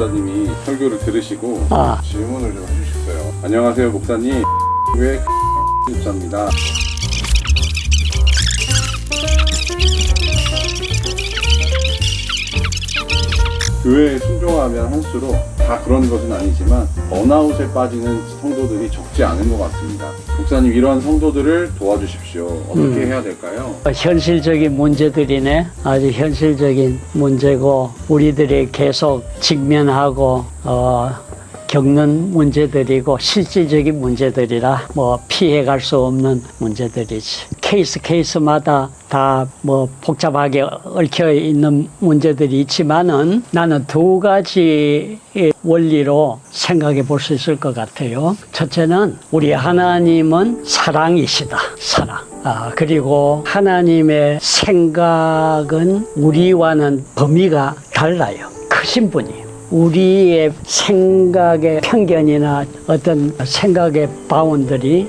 목사님이 설교를 들으시고 질문을 좀 해주셨어요. 안녕하세요 목사님, 교회 목사입니다. 교회에 순종하면 할수록 다 그런 것은 아니지만 번아웃에 빠지는 성도들이 적지 않은 것 같습니다. 목사님, 이러한 성도들을 도와주십시오. 어떻게 해야 될까요? 현실적인 문제들이네. 아주 현실적인 문제고 우리들이 계속 직면하고 겪는 문제들이고 실질적인 문제들이라 피해갈 수 없는 문제들이지. 케이스마다 다 복잡하게 얽혀 있는 문제들이 있지만은 나는 두 가지 원리로 생각해 볼 수 있을 것 같아요. 첫째는 우리 하나님은 사랑이시다. 사랑. 그리고 하나님의 생각은 우리와는 범위가 달라요. 크신 분이에요. 우리의 생각의 편견이나 어떤 생각의 바운들이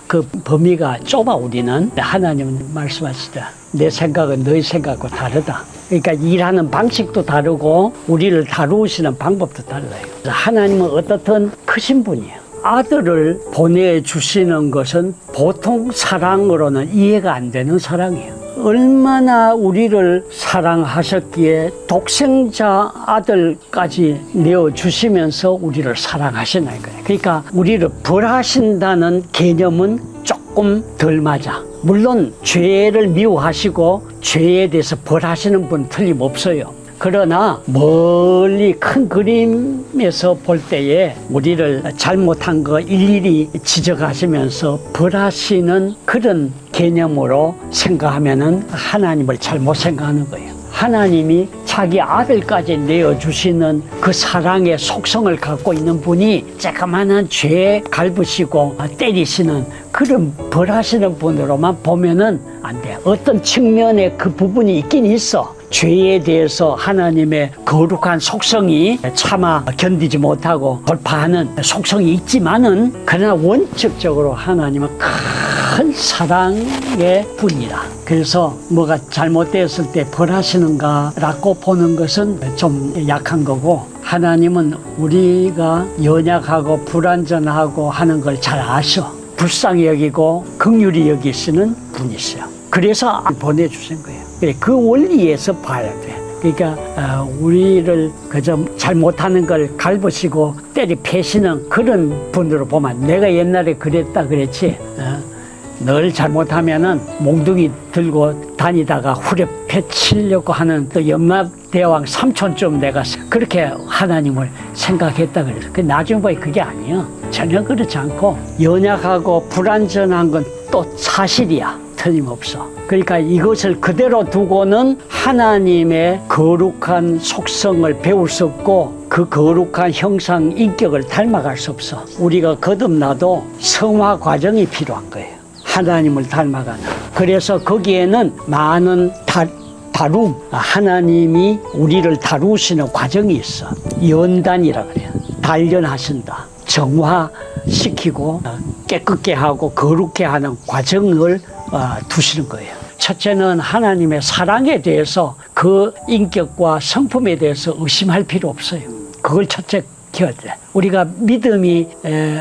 그 범위가 좁아. 우리는 하나님은 말씀하시다. 내 생각은 너희 생각과 다르다. 그러니까 일하는 방식도 다르고 우리를 다루시는 방법도 달라요. 하나님은 어떻든 크신 분이에요. 아들을 보내주시는 것은 보통 사랑으로는 이해가 안 되는 사랑이에요. 얼마나 우리를 사랑하셨기에 독생자 아들까지 내어주시면서 우리를 사랑하시나 이거예요. 그러니까 우리를 벌하신다는 개념은 조금 덜 맞아. 물론 죄를 미워하시고 죄에 대해서 벌하시는 분은 틀림없어요. 그러나 멀리 큰 그림에서 볼 때에 우리를 잘못한 거 일일이 지적하시면서 벌하시는 그런 개념으로 생각하면은 하나님을 잘못 생각하는 거예요. 하나님이 자기 아들까지 내어주시는 그 사랑의 속성을 갖고 있는 분이 조그마한 죄 갈부시고 때리시는 그런 벌하시는 분으로만 보면은 안 돼. 어떤 측면에 그 부분이 있긴 있어. 죄에 대해서 하나님의 거룩한 속성이 차마 견디지 못하고 돌파하는 속성이 있지만은 그러나 원칙적으로 하나님은 큰 사랑의 분이다. 그래서 뭐가 잘못되었을 때 벌하시는가라고 보는 것은 좀 약한 거고, 하나님은 우리가 연약하고 불완전하고 하는 걸 잘 아셔. 불쌍히 여기고 긍휼히 여기시는 분이세요. 그래서 보내주신 거예요. 그 원리에서 봐야 돼. 그러니까 우리를 그저 잘못하는 걸 갈부시고 때리 패시는 그런 분으로 보면, 내가 옛날에 그랬다 그랬지. 늘 잘못하면은 몽둥이 들고 다니다가 후려 패치려고 하는 또 연합대왕 삼촌쯤 내가 그렇게 하나님을 생각했다 그랬어. 나중에 보니 그게 아니야. 전혀 그렇지 않고 연약하고 불완전한 건 또 사실이야. 틀림없어. 그러니까 이것을 그대로 두고는 하나님의 거룩한 속성을 배울 수 없고 그 거룩한 형상 인격을 닮아갈 수 없어. 우리가 거듭나도 성화 과정이 필요한 거예요. 하나님을 닮아가는. 그래서 거기에는 많은 다룸, 하나님이 우리를 다루시는 과정이 있어. 연단이라 그래요. 단련하신다. 정화시키고 깨끗게 하고 거룩게 하는 과정을 두시는 거예요. 첫째는 하나님의 사랑에 대해서 그 인격과 성품에 대해서 의심할 필요 없어요. 그걸 첫째 키워야 돼. 우리가 믿음이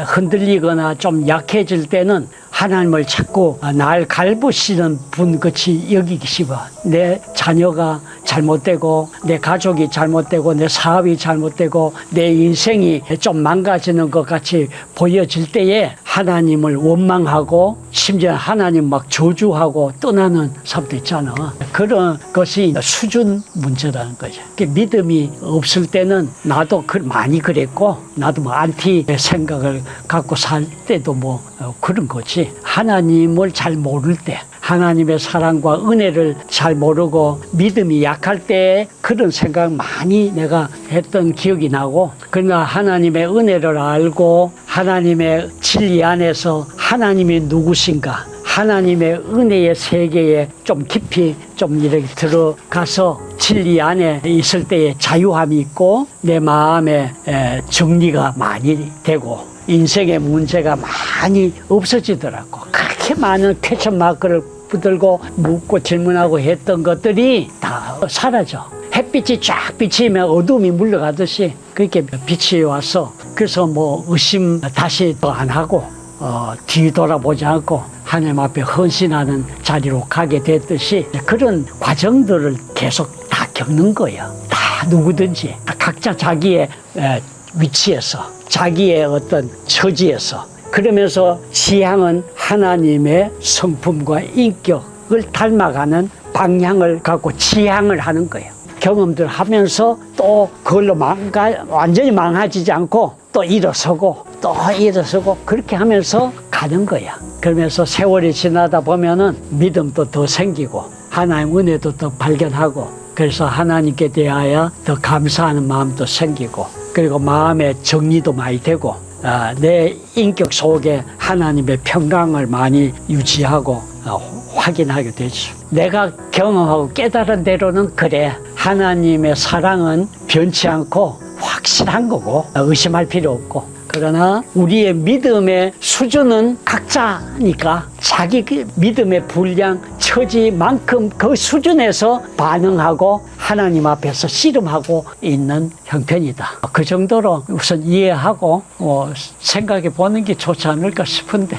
흔들리거나 좀 약해질 때는 하나님을 자꾸 날 갈부시는 분같이 여기기 싫어. 내 자녀가 잘못되고 내 가족이 잘못되고 내 사업이 잘못되고 내 인생이 좀 망가지는 것 같이 보여질 때에 하나님을 원망하고 심지어 하나님 막 저주하고 떠나는 사람도 있잖아. 그런 것이 수준 문제라는 거죠. 믿음이 없을 때는 나도 많이 그랬고 나도 안티 생각을 갖고 살 때도 그런 거지. 하나님을 잘 모를 때, 하나님의 사랑과 은혜를 잘 모르고 믿음이 약할 때 그런 생각 많이 내가 했던 기억이 나고, 그러나 하나님의 은혜를 알고 하나님의 진리 안에서 하나님이 누구신가, 하나님의 은혜의 세계에 좀 깊이 좀 이렇게 들어가서 진리 안에 있을 때의 자유함이 있고 내 마음에 정리가 많이 되고 인생의 문제가 많이 없어지더라고. 그렇게 많은 퀘스천 마크를 붙들고 묻고 질문하고 했던 것들이 다 사라져. 햇빛이 쫙 비치면 어둠이 물러가듯이 그렇게 빛이 와서 그래서 뭐 의심 다시 또 안 하고 뒤돌아보지 않고 하나님 앞에 헌신하는 자리로 가게 됐듯이 그런 과정들을 계속 다 겪는 거예요. 다 누구든지 각자 자기의 위치에서 자기의 어떤 처지에서 그러면서 지향은 하나님의 성품과 인격을 닮아가는 방향을 갖고 지향을 하는 거예요. 경험들 하면서 또 그걸로 완전히 망가지지 않고 또 일어서고 또 일어서고 그렇게 하면서 가는 거야. 그러면서 세월이 지나다 보면은 믿음도 더 생기고 하나님 은혜도 더 발견하고 그래서 하나님께 대하여 더 감사하는 마음도 생기고 그리고 마음의 정리도 많이 되고 내 인격 속에 하나님의 평강을 많이 유지하고 확인하게 되죠. 내가 경험하고 깨달은 대로는 그래. 하나님의 사랑은 변치 않고 확실한 거고 의심할 필요 없고 그러나 우리의 믿음의 수준은 각자니까 자기 믿음의 분량, 처지만큼 그 수준에서 반응하고 하나님 앞에서 씨름하고 있는 형편이다. 그 정도로 우선 이해하고 생각해 보는 게 좋지 않을까 싶은데